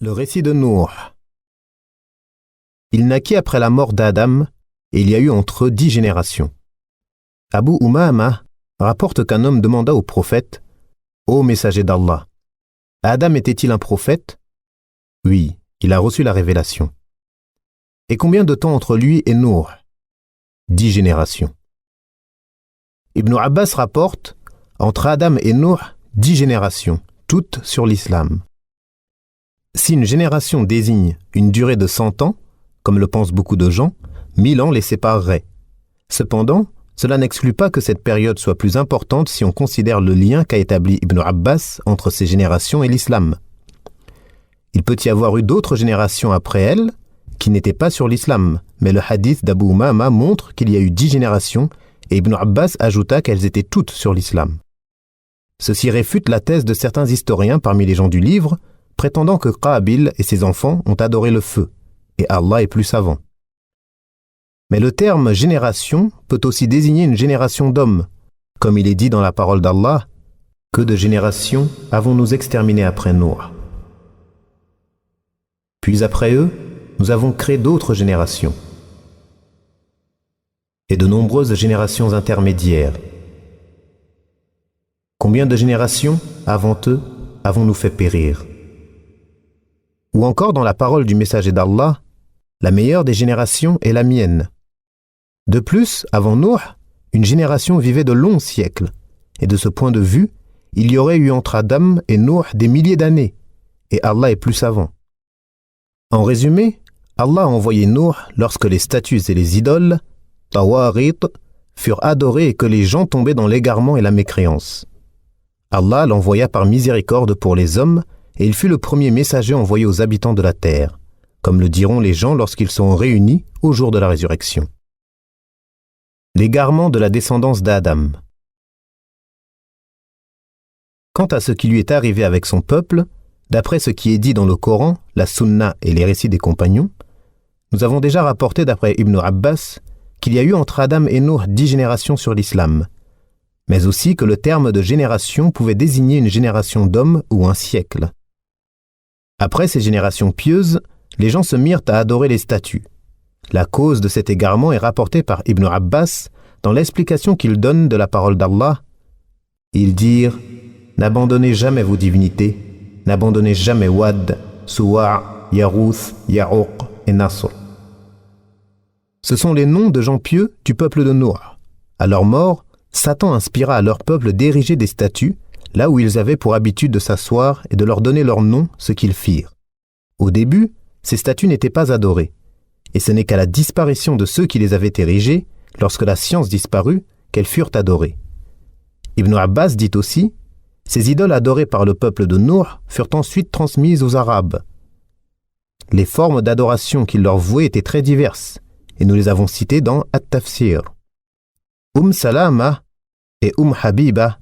Le récit de Nouh. Il naquit après la mort d'Adam et il y a eu entre eux 10 générations. Abu Umama rapporte qu'un homme demanda au prophète « Ô messager d'Allah, Adam était-il un prophète ?» Oui, il a reçu la révélation. Et combien de temps entre lui et Nouh ? 10 générations. Ibn Abbas rapporte entre Adam et Nouh 10 générations, toutes sur l'islam. Si une génération désigne une durée de 100 ans, comme le pensent beaucoup de gens, 1000 ans les sépareraient. Cependant, cela n'exclut pas que cette période soit plus importante si on considère le lien qu'a établi Ibn Abbas entre ces générations et l'islam. Il peut y avoir eu d'autres générations après elles qui n'étaient pas sur l'islam, mais le hadith d'Abu Umama montre qu'il y a eu 10 générations et Ibn Abbas ajouta qu'elles étaient toutes sur l'islam. Ceci réfute la thèse de certains historiens parmi les gens du livre, prétendant que Qabil et ses enfants ont adoré le feu, et Allah est plus savant. Mais le terme « génération » peut aussi désigner une génération d'hommes, comme il est dit dans la parole d'Allah, « Que de générations avons-nous exterminées après Nouh ?» Puis après eux, nous avons créé d'autres générations, et de nombreuses générations intermédiaires. Combien de générations, avant eux, avons-nous fait périr ? Ou encore dans la parole du messager d'Allah, la meilleure des générations est la mienne. De plus, avant Nouh, une génération vivait de longs siècles, et de ce point de vue, il y aurait eu entre Adam et Nouh des milliers d'années, et Allah est plus savant. En résumé, Allah a envoyé Nouh lorsque les statues et les idoles, tawarit, furent adorées et que les gens tombaient dans l'égarement et la mécréance. Allah l'envoya par miséricorde pour les hommes, et il fut le premier messager envoyé aux habitants de la terre, comme le diront les gens lorsqu'ils seront réunis au jour de la résurrection. L'égarement de la descendance d'Adam. Quant à ce qui lui est arrivé avec son peuple, d'après ce qui est dit dans le Coran, la Sunna et les récits des compagnons, nous avons déjà rapporté d'après Ibn Abbas qu'il y a eu entre Adam et Nouh 10 générations sur l'islam, mais aussi que le terme de génération pouvait désigner une génération d'hommes ou un siècle. Après ces générations pieuses, les gens se mirent à adorer les statues. La cause de cet égarement est rapportée par Ibn Abbas dans l'explication qu'il donne de la parole d'Allah. Ils dirent « N'abandonnez jamais vos divinités, n'abandonnez jamais Wad, Suwa', Yarouth, Ya'uq et Nasr. » Ce sont les noms de gens pieux du peuple de Nouh. À leur mort, Satan inspira à leur peuple d'ériger des statues là où ils avaient pour habitude de s'asseoir et de leur donner leur nom, ce qu'ils firent. Au début, ces statues n'étaient pas adorées, et ce n'est qu'à la disparition de ceux qui les avaient érigées, lorsque la science disparut, qu'elles furent adorées. Ibn Abbas dit aussi, « Ces idoles adorées par le peuple de Nouh furent ensuite transmises aux Arabes. Les formes d'adoration qu'ils leur vouaient étaient très diverses, et nous les avons citées dans At-Tafsir. Salama et Habiba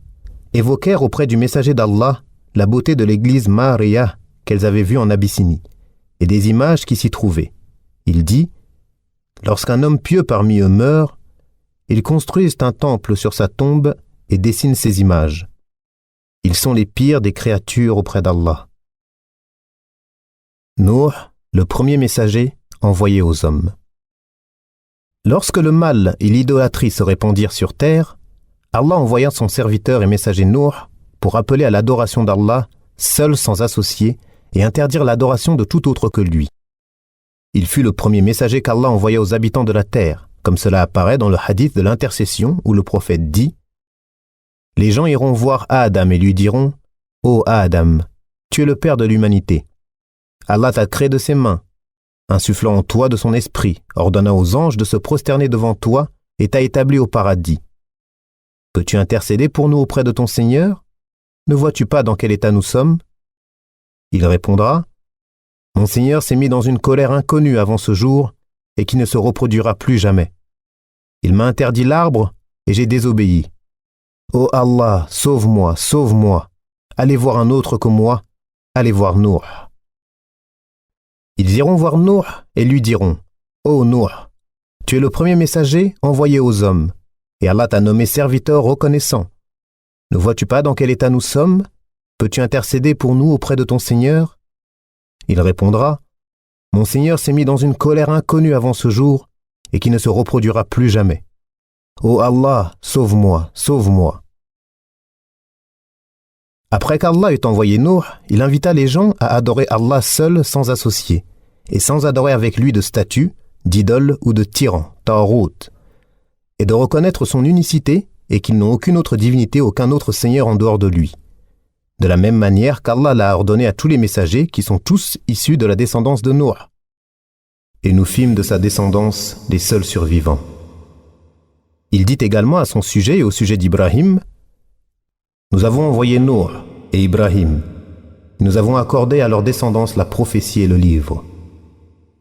évoquèrent auprès du messager d'Allah la beauté de l'église Maria qu'elles avaient vue en Abyssinie, et des images qui s'y trouvaient. Il dit, « Lorsqu'un homme pieux parmi eux meurt, ils construisent un temple sur sa tombe et dessinent ses images. Ils sont les pires des créatures auprès d'Allah. » Nouh, le premier messager envoyé aux hommes. Lorsque le mal et l'idolâtrie se répandirent sur terre, Allah envoya son serviteur et messager Nouh pour appeler à l'adoration d'Allah, seul sans associé, et interdire l'adoration de tout autre que lui. Il fut le premier messager qu'Allah envoya aux habitants de la terre, comme cela apparaît dans le hadith de l'intercession où le prophète dit « Les gens iront voir Adam et lui diront « Ô Adam, tu es le père de l'humanité. Allah t'a créé de ses mains, insufflant en toi de son esprit, ordonna aux anges de se prosterner devant toi et t'a établi au paradis. Peux-tu intercéder pour nous auprès de ton Seigneur ? Ne vois-tu pas dans quel état nous sommes ? » Il répondra « Mon Seigneur s'est mis dans une colère inconnue avant ce jour et qui ne se reproduira plus jamais. Il m'a interdit l'arbre et j'ai désobéi. Ô Allah, sauve-moi, sauve-moi. Allez voir un autre que moi, allez voir Nouh. » Ils iront voir Nouh et lui diront « Ô Nouh, tu es le premier messager envoyé aux hommes, et Allah t'a nommé serviteur reconnaissant. Ne vois-tu pas dans quel état nous sommes ? Peux-tu intercéder pour nous auprès de ton Seigneur ? Il répondra « Mon Seigneur s'est mis dans une colère inconnue avant ce jour et qui ne se reproduira plus jamais. Ô Allah, sauve-moi, sauve-moi » Après qu'Allah eut envoyé Nuh, il invita les gens à adorer Allah seul sans associé, et sans adorer avec lui de statues, d'idoles ou de tyrans, ta'arut, et de reconnaître son unicité et qu'ils n'ont aucune autre divinité, aucun autre Seigneur en dehors de lui. De la même manière qu'Allah l'a ordonné à tous les messagers qui sont tous issus de la descendance de Nuh. Et nous fîmes de sa descendance les seuls survivants. Il dit également à son sujet et au sujet d'Ibrahim: Nous avons envoyé Nuh et Ibrahim. Nous avons accordé à leur descendance la prophétie et le livre.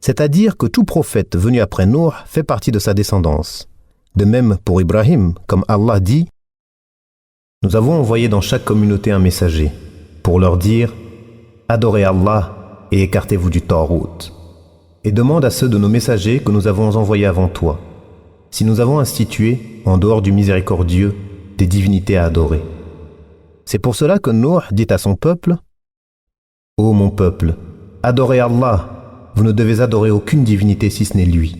C'est-à-dire que tout prophète venu après Nuh fait partie de sa descendance. De même pour Ibrahim, comme Allah dit: Nous avons envoyé dans chaque communauté un messager pour leur dire: Adorez Allah et écartez-vous du ta'arut. Et demande à ceux de nos messagers que nous avons envoyés avant toi si nous avons institué, en dehors du miséricordieux, des divinités à adorer. C'est pour cela que Nuh dit à son peuple: Ô mon peuple, adorez Allah, vous ne devez adorer aucune divinité si ce n'est lui.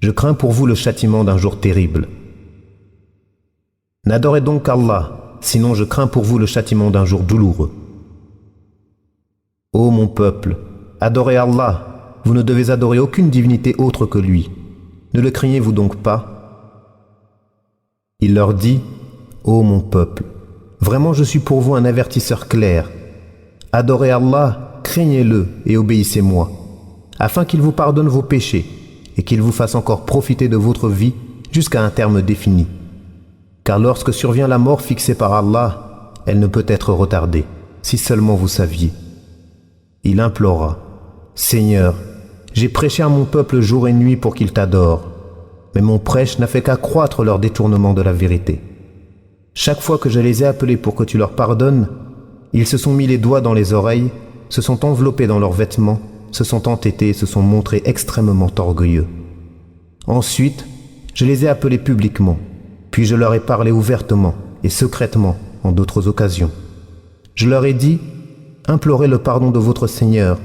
Je crains pour vous le châtiment d'un jour terrible. N'adorez donc qu'Allah, sinon je crains pour vous le châtiment d'un jour douloureux. Ô mon peuple, adorez Allah, vous ne devez adorer aucune divinité autre que lui. Ne le craignez-vous donc pas? Il leur dit: Ô mon peuple, vraiment je suis pour vous un avertisseur clair. Adorez Allah, craignez-le et obéissez-moi, afin qu'il vous pardonne vos péchés et qu'il vous fasse encore profiter de votre vie jusqu'à un terme défini. Car lorsque survient la mort fixée par Allah, elle ne peut être retardée, si seulement vous saviez. Il implora: Seigneur, j'ai prêché à mon peuple jour et nuit pour qu'il t'adore, mais mon prêche n'a fait qu'accroître leur détournement de la vérité. Chaque fois que je les ai appelés pour que tu leur pardonnes, ils se sont mis les doigts dans les oreilles, se sont enveloppés dans leurs vêtements, se sont entêtés et se sont montrés extrêmement orgueilleux. Ensuite, je les ai appelés publiquement, puis je leur ai parlé ouvertement et secrètement en d'autres occasions. Je leur ai dit: implorez le pardon de votre Seigneur,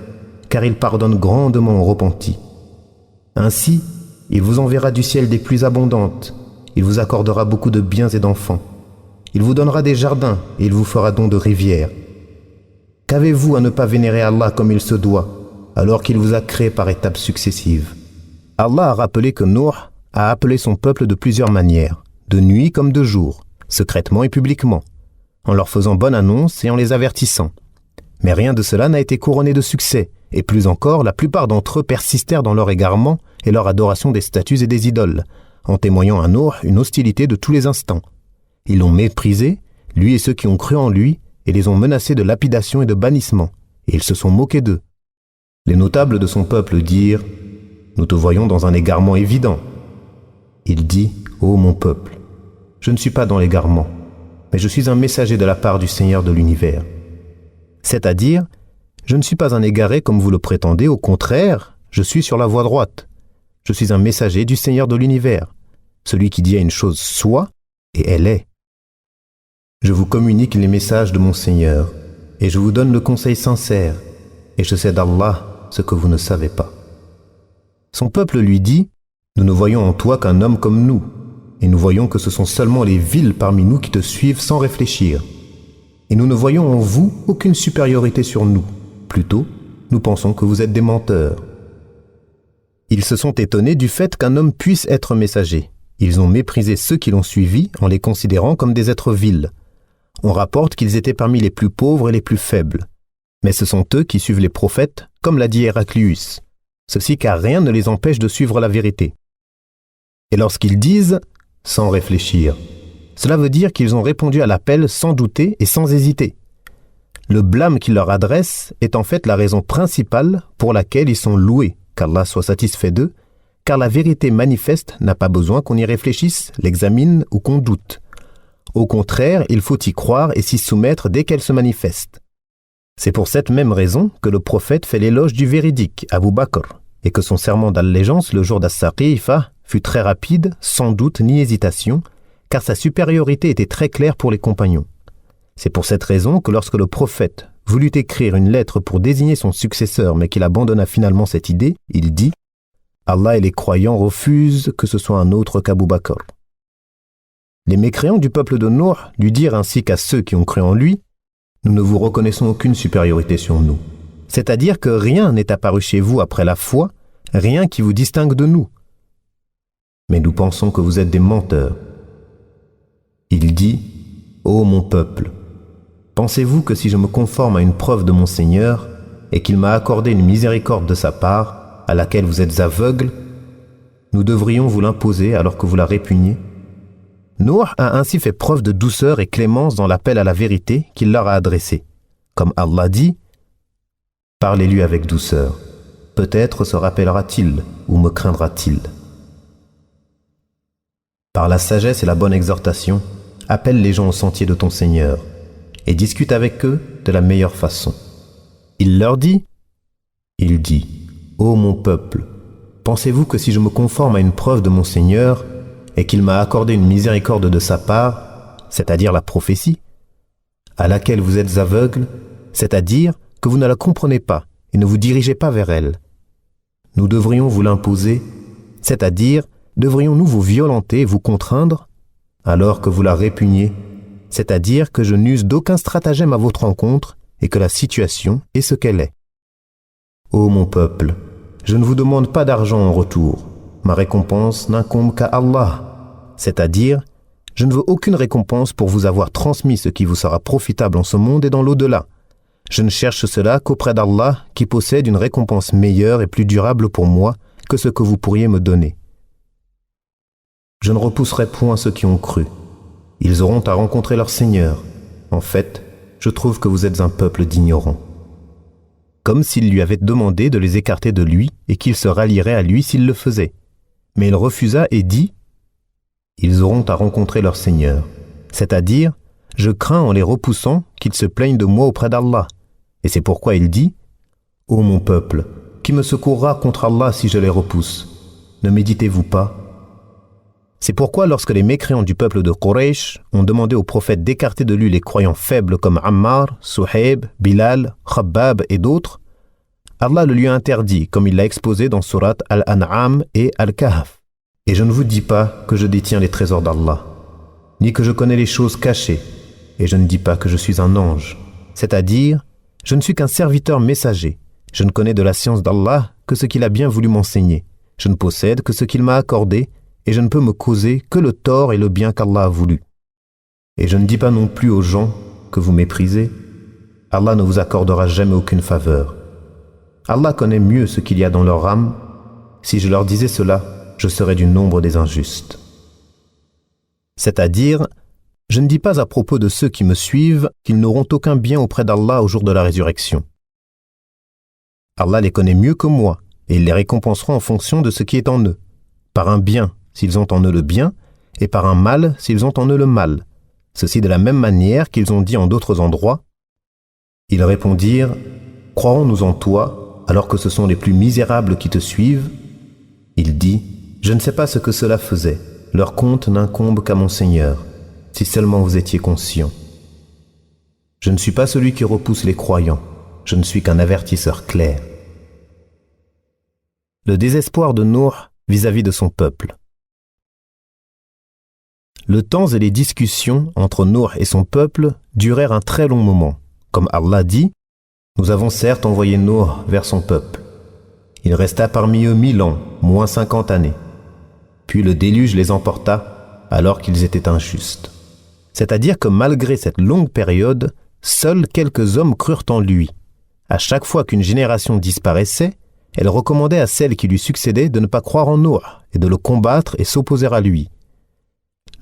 car il pardonne grandement aux repentis. Ainsi, il vous enverra du ciel des pluies abondantes, il vous accordera beaucoup de biens et d'enfants. Il vous donnera des jardins et il vous fera don de rivières. Qu'avez-vous à ne pas vénérer Allah comme il se doit, alors qu'il vous a créé par étapes successives? Allah a rappelé que Nuh a appelé son peuple de plusieurs manières, de nuit comme de jour, secrètement et publiquement, en leur faisant bonne annonce et en les avertissant. Mais rien de cela n'a été couronné de succès, et plus encore, la plupart d'entre eux persistèrent dans leur égarement et leur adoration des statues et des idoles, en témoignant à Nuh une hostilité de tous les instants. Ils l'ont méprisé, lui et ceux qui ont cru en lui, et les ont menacés de lapidation et de bannissement, et ils se sont moqués d'eux. Les notables de son peuple dirent: Nous te voyons dans un égarement évident. Il dit: Ô mon peuple, je ne suis pas dans l'égarement, mais je suis un messager de la part du Seigneur de l'univers. C'est-à-dire, je ne suis pas un égaré comme vous le prétendez, au contraire, je suis sur la voie droite. Je suis un messager du Seigneur de l'univers, celui qui dit à une chose soit, et elle est. Je vous communique les messages de mon Seigneur, et je vous donne le conseil sincère, et je sais d'Allah ce que vous ne savez pas. Son peuple lui dit: Nous ne voyons en toi qu'un homme comme nous, et nous voyons que ce sont seulement les vils parmi nous qui te suivent sans réfléchir. Et nous ne voyons en vous aucune supériorité sur nous. Plutôt, nous pensons que vous êtes des menteurs. Ils se sont étonnés du fait qu'un homme puisse être messager. Ils ont méprisé ceux qui l'ont suivi en les considérant comme des êtres vils. On rapporte qu'ils étaient parmi les plus pauvres et les plus faibles. Mais ce sont eux qui suivent les prophètes, comme l'a dit Héraclius. Ceci car rien ne les empêche de suivre la vérité. Et lorsqu'ils disent « sans réfléchir », cela veut dire qu'ils ont répondu à l'appel sans douter et sans hésiter. Le blâme qu'ils leur adressent est en fait la raison principale pour laquelle ils sont loués, qu'Allah soit satisfait d'eux, car la vérité manifeste n'a pas besoin qu'on y réfléchisse, l'examine ou qu'on doute. Au contraire, il faut y croire et s'y soumettre dès qu'elle se manifeste. C'est pour cette même raison que le prophète fait l'éloge du véridique, Abu Bakr, et que son serment d'allégeance le jour d'As-Saqifah fut très rapide, sans doute ni hésitation, car sa supériorité était très claire pour les compagnons. C'est pour cette raison que lorsque le prophète voulut écrire une lettre pour désigner son successeur mais qu'il abandonna finalement cette idée, il dit « Allah et les croyants refusent que ce soit un autre qu'Abu Bakr ». Les mécréants du peuple de Nuh lui dirent ainsi qu'à ceux qui ont cru en lui « Nous ne vous reconnaissons aucune supériorité sur nous ». C'est-à-dire que rien n'est apparu chez vous après la foi, rien qui vous distingue de nous. Mais nous pensons que vous êtes des menteurs. Il dit « Ô mon peuple, pensez-vous que si je me conforme à une preuve de mon Seigneur et qu'il m'a accordé une miséricorde de sa part, à laquelle vous êtes aveugles, nous devrions vous l'imposer alors que vous la répugnez ?» Nuh a ainsi fait preuve de douceur et clémence dans l'appel à la vérité qu'il leur a adressé. Comme Allah dit « Parlez-lui avec douceur, peut-être se rappellera-t-il ou me craindra-t-il. » Par la sagesse et la bonne exhortation, appelle les gens au sentier de ton Seigneur et discute avec eux de la meilleure façon. Il leur dit « Ô mon peuple, pensez-vous que si je me conforme à une preuve de mon Seigneur et qu'il m'a accordé une miséricorde de sa part, c'est-à-dire la prophétie, à laquelle vous êtes aveugles, c'est-à-dire que vous ne la comprenez pas et ne vous dirigez pas vers elle. Nous devrions vous l'imposer, c'est-à-dire devrions-nous vous violenter et vous contraindre, alors que vous la répugnez, c'est-à-dire que je n'use d'aucun stratagème à votre encontre et que la situation est ce qu'elle est. Ô mon peuple, je ne vous demande pas d'argent en retour, ma récompense n'incombe qu'à Allah, c'est-à-dire, je ne veux aucune récompense pour vous avoir transmis ce qui vous sera profitable en ce monde et dans l'au-delà. Je ne cherche cela qu'auprès d'Allah qui possède une récompense meilleure et plus durable pour moi que ce que vous pourriez me donner. Je ne repousserai point ceux qui ont cru. Ils auront à rencontrer leur Seigneur. En fait, je trouve que vous êtes un peuple d'ignorants. » Comme s'il lui avait demandé de les écarter de lui et qu'ils se rallieraient à lui s'il le faisait. Mais il refusa et dit « Ils auront à rencontrer leur Seigneur. » C'est-à-dire, je crains en les repoussant qu'ils se plaignent de moi auprès d'Allah. Et c'est pourquoi il dit « Ô mon peuple, qui me secourra contre Allah si je les repousse? Ne méditez-vous pas ?» C'est pourquoi lorsque les mécréants du peuple de Quraysh ont demandé au prophète d'écarter de lui les croyants faibles comme Ammar, Suhaib, Bilal, Khabbab et d'autres, Allah le lui a interdit comme il l'a exposé dans Surat Al-An'am et Al-Kahf. Et je ne vous dis pas que je détiens les trésors d'Allah, ni que je connais les choses cachées, et je ne dis pas que je suis un ange. C'est-à-dire, je ne suis qu'un serviteur messager. Je ne connais de la science d'Allah que ce qu'il a bien voulu m'enseigner. Je ne possède que ce qu'il m'a accordé, et je ne peux me causer que le tort et le bien qu'Allah a voulu. Et je ne dis pas non plus aux gens que vous méprisez, Allah ne vous accordera jamais aucune faveur. Allah connaît mieux ce qu'il y a dans leur âme. Si je leur disais cela, je serais du nombre des injustes. C'est-à-dire, je ne dis pas à propos de ceux qui me suivent qu'ils n'auront aucun bien auprès d'Allah au jour de la résurrection. Allah les connaît mieux que moi, et il les récompensera en fonction de ce qui est en eux, par un bien, s'ils ont en eux le bien, et par un mal, s'ils ont en eux le mal. Ceci de la même manière qu'ils ont dit en d'autres endroits. Ils répondirent, « Croirons-nous en toi, alors que ce sont les plus misérables qui te suivent ?» Il dit, « Je ne sais pas ce que cela faisait, leur compte n'incombe qu'à mon Seigneur, si seulement vous étiez conscients. Je ne suis pas celui qui repousse les croyants, je ne suis qu'un avertisseur clair. » Le désespoir de Nuh vis-à-vis de son peuple. Le temps et les discussions entre Nuh et son peuple durèrent un très long moment. Comme Allah dit, « Nous avons certes envoyé Nuh vers son peuple. Il resta parmi eux 1000 ans, moins 50 années. Puis le déluge les emporta alors qu'ils étaient injustes. » C'est-à-dire que malgré cette longue période, seuls quelques hommes crurent en lui. À chaque fois qu'une génération disparaissait, elle recommandait à celle qui lui succédait de ne pas croire en Nuh et de le combattre et s'opposer à lui.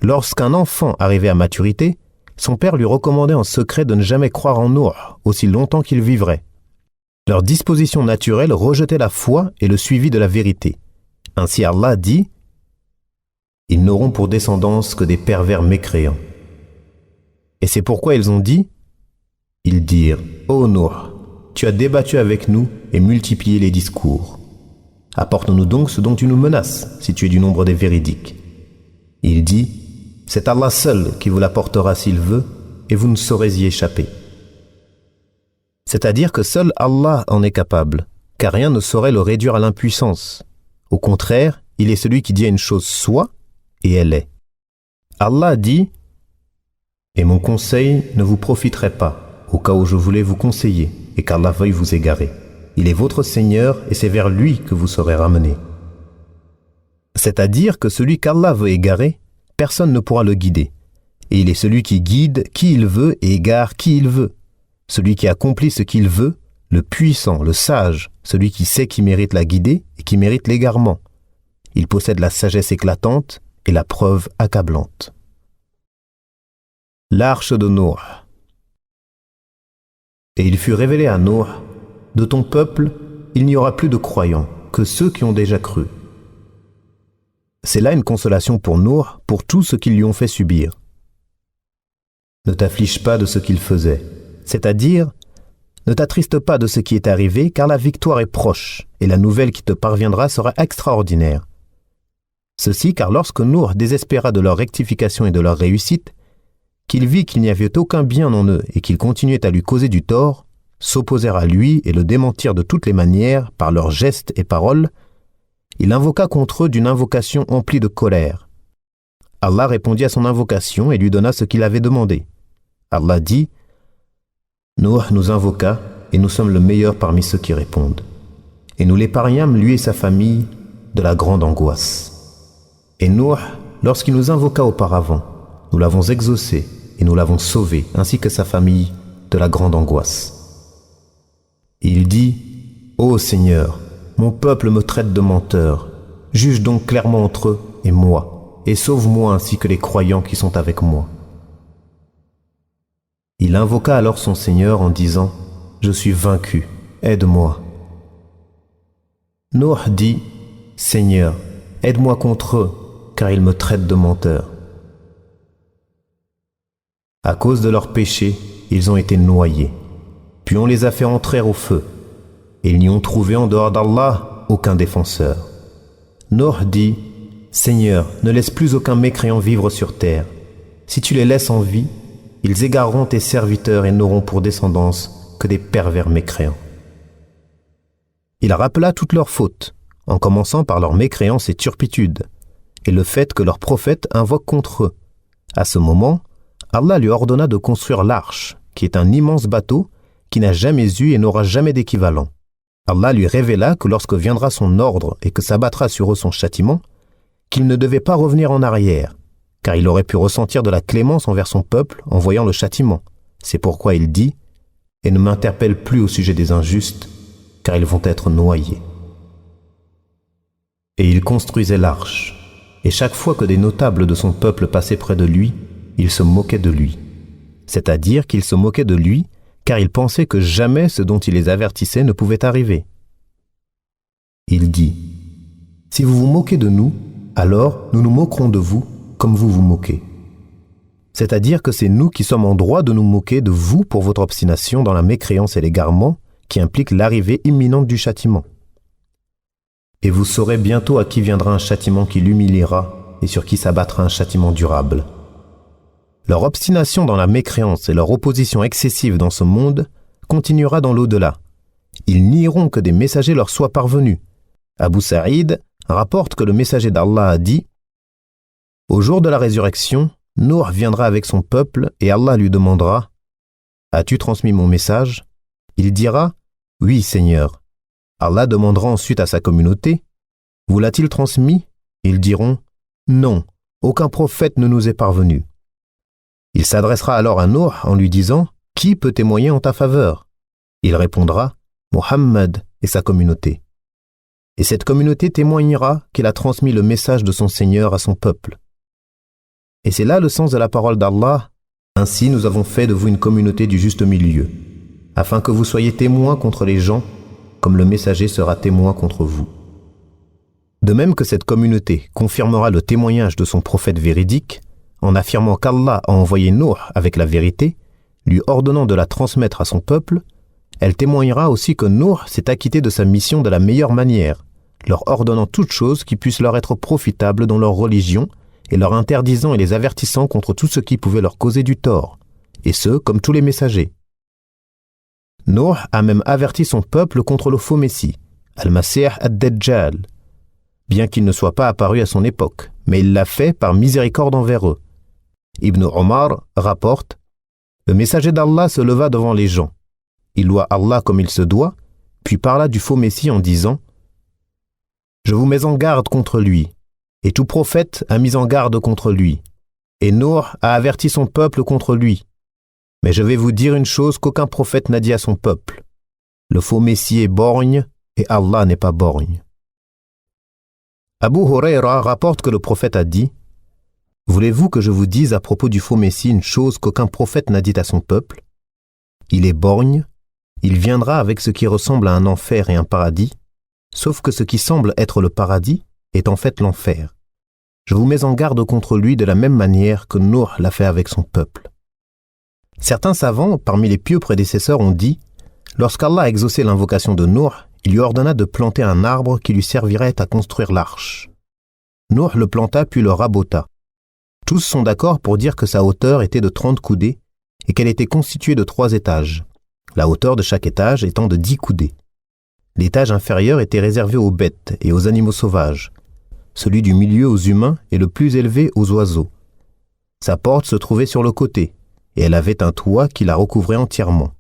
Lorsqu'un enfant arrivait à maturité, son père lui recommandait en secret de ne jamais croire en Nuh aussi longtemps qu'il vivrait. Leur disposition naturelle rejetait la foi et le suivi de la vérité. Ainsi Allah dit « Ils n'auront pour descendance que des pervers mécréants. » Et c'est pourquoi ils ont dit, ils dirent « Ô Nuh, tu as débattu avec nous et multiplié les discours. Apporte-nous donc ce dont tu nous menaces, si tu es du nombre des véridiques. » Il dit « C'est Allah seul qui vous l'apportera s'il veut, et vous ne saurez y échapper. » C'est-à-dire que seul Allah en est capable, car rien ne saurait le réduire à l'impuissance. Au contraire, il est celui qui dit à une chose soit, et elle est. Allah dit « Et mon conseil ne vous profiterait pas, au cas où je voulais vous conseiller, et qu'Allah veuille vous égarer. Il est votre Seigneur, et c'est vers lui que vous serez ramenés. » C'est-à-dire que celui qu'Allah veut égarer, personne ne pourra le guider. Et il est celui qui guide qui il veut et égare qui il veut. Celui qui accomplit ce qu'il veut, le puissant, le sage, celui qui sait qui mérite la guidée et qui mérite l'égarement. Il possède la sagesse éclatante et la preuve accablante. L'arche de Nour. Et il fut révélé à Nour, de ton peuple, il n'y aura plus de croyants que ceux qui ont déjà cru. C'est là une consolation pour Nour, pour tout ce qu'ils lui ont fait subir. Ne t'afflige pas de ce qu'il faisait, c'est-à-dire, ne t'attriste pas de ce qui est arrivé, car la victoire est proche, et la nouvelle qui te parviendra sera extraordinaire. Ceci car lorsque Nour désespéra de leur rectification et de leur réussite, qu'il vit qu'il n'y avait aucun bien en eux et qu'ils continuaient à lui causer du tort, s'opposèrent à lui et le démentirent de toutes les manières, par leurs gestes et paroles, il invoqua contre eux d'une invocation emplie de colère. Allah répondit à son invocation et lui donna ce qu'il avait demandé. Allah dit « Nour nous invoqua et nous sommes le meilleur parmi ceux qui répondent. Et nous l'épargnâmes, lui et sa famille, de la grande angoisse. Et Nour, lorsqu'il nous invoqua auparavant, nous l'avons exaucé et nous l'avons sauvé, ainsi que sa famille, de la grande angoisse. Il dit « Ô Seigneur, mon peuple me traite de menteur. Juge donc clairement entre eux et moi, et sauve-moi ainsi que les croyants qui sont avec moi. » Il invoqua alors son Seigneur en disant « Je suis vaincu, aide-moi. » Nour dit « Seigneur, aide-moi contre eux, car ils me traitent de menteur. » À cause de leurs péchés, ils ont été noyés. Puis on les a fait entrer au feu. Et ils n'y ont trouvé en dehors d'Allah aucun défenseur. Nour dit « Seigneur, ne laisse plus aucun mécréant vivre sur terre. Si tu les laisses en vie, ils égareront tes serviteurs et n'auront pour descendance que des pervers mécréants. » Il rappela toutes leurs fautes, en commençant par leur mécréance et turpitude, et le fait que leur prophète invoque contre eux. À ce moment, Allah lui ordonna de construire l'arche, qui est un immense bateau qui n'a jamais eu et n'aura jamais d'équivalent. Allah lui révéla que lorsque viendra son ordre et que s'abattra sur eux son châtiment, qu'il ne devait pas revenir en arrière, car il aurait pu ressentir de la clémence envers son peuple en voyant le châtiment. C'est pourquoi il dit « Et ne m'interpelle plus au sujet des injustes, car ils vont être noyés. » Et il construisait l'arche, et chaque fois que des notables de son peuple passaient près de lui, il se moquait de lui. C'est-à-dire qu'il se moquait de lui, car il pensait que jamais ce dont il les avertissait ne pouvait arriver. Il dit « Si vous vous moquez de nous, alors nous nous moquerons de vous comme vous vous moquez. » C'est-à-dire que c'est nous qui sommes en droit de nous moquer de vous pour votre obstination dans la mécréance et l'égarement qui implique l'arrivée imminente du châtiment. Et vous saurez bientôt à qui viendra un châtiment qui l'humiliera et sur qui s'abattra un châtiment durable. Leur obstination dans la mécréance et leur opposition excessive dans ce monde continuera dans l'au-delà. Ils nieront que des messagers leur soient parvenus. Abu Saïd rapporte que le messager d'Allah a dit « Au jour de la résurrection, Nour viendra avec son peuple et Allah lui demandera « As-tu transmis mon message ?» Il dira « Oui, Seigneur. » Allah demandera ensuite à sa communauté « Vous l'a-t-il transmis ?» Ils diront « Non, aucun prophète ne nous est parvenu. » Il s'adressera alors à Nour en lui disant « Qui peut témoigner en ta faveur ?» Il répondra « Muhammad et sa communauté. » Et cette communauté témoignera qu'il a transmis le message de son Seigneur à son peuple. Et c'est là le sens de la parole d'Allah « Ainsi nous avons fait de vous une communauté du juste milieu, afin que vous soyez témoins contre les gens, comme le messager sera témoin contre vous. » De même que cette communauté confirmera le témoignage de son prophète véridique, en affirmant qu'Allah a envoyé Nour avec la vérité, lui ordonnant de la transmettre à son peuple, elle témoignera aussi que Nour s'est acquitté de sa mission de la meilleure manière, leur ordonnant toutes choses qui puissent leur être profitables dans leur religion et leur interdisant et les avertissant contre tout ce qui pouvait leur causer du tort, et ce, comme tous les messagers. Nuh a même averti son peuple contre le faux Messie, Al-Masih ad-Dajjal, bien qu'il ne soit pas apparu à son époque, mais il l'a fait par miséricorde envers eux. Ibn Omar rapporte « Le messager d'Allah se leva devant les gens. Il loua Allah comme il se doit, puis parla du faux Messie en disant « Je vous mets en garde contre lui, et tout prophète a mis en garde contre lui, et Nuh a averti son peuple contre lui. Mais je vais vous dire une chose qu'aucun prophète n'a dit à son peuple. Le faux Messie est borgne, et Allah n'est pas borgne. » Abu Huraira rapporte que le prophète a dit « Voulez-vous que je vous dise à propos du faux Messie une chose qu'aucun prophète n'a dit à son peuple? Il est borgne, il viendra avec ce qui ressemble à un enfer et un paradis, sauf que ce qui semble être le paradis est en fait l'enfer. Je vous mets en garde contre lui de la même manière que Nuh l'a fait avec son peuple. » Certains savants, parmi les pieux prédécesseurs, ont dit « Lorsqu'Allah a exaucé l'invocation de Nuh, il lui ordonna de planter un arbre qui lui servirait à construire l'arche. Nuh le planta puis le rabota. Tous sont d'accord pour dire que sa hauteur était de 30 coudées et qu'elle était constituée de 3 étages, la hauteur de chaque étage étant de 10 coudées. L'étage inférieur était réservé aux bêtes et aux animaux sauvages, celui du milieu aux humains et le plus élevé aux oiseaux. Sa porte se trouvait sur le côté, et elle avait un toit qui la recouvrait entièrement.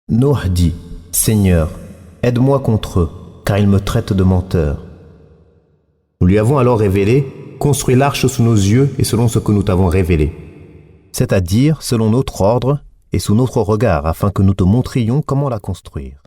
Nuh dit « Seigneur, aide-moi contre eux, car ils me traitent de menteur. » Nous lui avons alors révélé « Construis l'arche sous nos yeux et selon ce que nous t'avons révélé. » C'est-à-dire selon notre ordre et sous notre regard, afin que nous te montrions comment la construire.